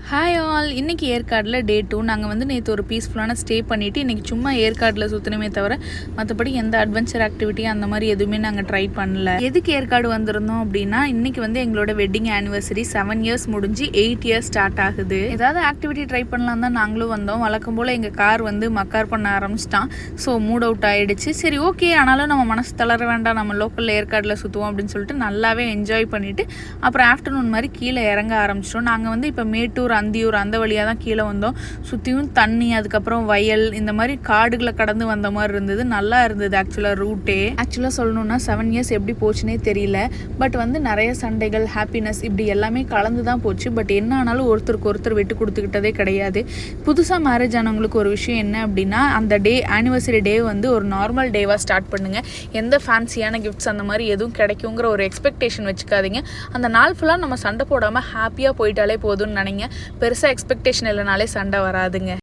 Hi all, இன்றைக்கி ஏற்காடில் டே 2. நாங்கள் வந்து நேற்று ஒரு பீஸ்ஃபுல்லான ஸ்டே பண்ணிவிட்டு இன்றைக்கி சும்மா ஏற்காடில் சுற்றினமே தவிர மற்றபடி எந்த அட்வென்ச்சர் ஆக்டிவிட்டி அந்த மாதிரி எதுவுமே நாங்கள் ட்ரை பண்ணல. எதுக்கு ஏற்காடு வந்திருந்தோம் அப்படின்னா, இன்றைக்கி வந்து எங்களோட வெட்டிங் ஆனிவர்சரி 7 இயர்ஸ் முடிஞ்சு 8 இயர்ஸ் ஸ்டார்ட் ஆகுது. ஏதாவது ஆக்டிவிட்டி ட்ரை பண்ணலாம் தான் நாங்களும் வந்தோம். வழக்கம் போல் எங்கள் கார் வந்து மக்கார் பண்ண ஆரம்பிச்சிட்டான். ஸோ மூட் அவுட் ஆகிடுச்சு. சரி ஓகே, ஆனாலும் நம்ம மனசு தளர வேண்டாம், நம்ம லோக்கலில் ஏற்காடில் சுற்றுவோம் அப்படின்னு சொல்லிட்டு நல்லாவே என்ஜாய் பண்ணிவிட்டு அப்புறம் ஆஃப்டர்நூன் மாதிரி கீழே இறங்க ஆரம்பிச்சிட்டோம். நாங்கள் வந்து இப்போ மேட்டூர் அந்தியூர் அந்த வழியாக தான் கீழே வந்தோம். சுற்றியும் தண்ணி, அதுக்கப்புறம் வயல், இந்த மாதிரி காடுகளை கடந்து வந்த மாதிரி இருந்தது. நல்லா இருந்தது ஆக்சுவலாக சொல்லணும்னா 7 இயர்ஸ் எப்படி போச்சுன்னே தெரியல. பட் வந்து நிறைய சண்டைகள், ஹாப்பினஸ் இப்படி எல்லாமே கலந்து தான் போச்சு. பட் என்ன ஆனாலும் ஒருத்தருக்கு ஒருத்தர் விட்டு கொடுத்துக்கிட்டதே கிடையாது. புதுசாக மேரேஜ் ஆனவங்களுக்கு ஒரு விஷயம் என்ன அப்படின்னா, அந்த டே ஆனிவர்சரி டே வந்து ஒரு நார்மல் டேவாக ஸ்டார்ட் பண்ணுங்கள். எந்த ஃபேன்சியான கிஃப்ட்ஸ் அந்த மாதிரி எதுவும் கிடைக்குங்கிற ஒரு எக்ஸ்பெக்டேஷன் வச்சுக்காதீங்க. அந்த நாள் ஃபுல்லாக நம்ம சண்டை போடாமல் ஹாப்பியாக போயிட்டாலே போதும்னு நினைங்க. பெருசாக எக்ஸ்பெக்டேஷன் இல்லைனாலே சண்டை வராதுங்க.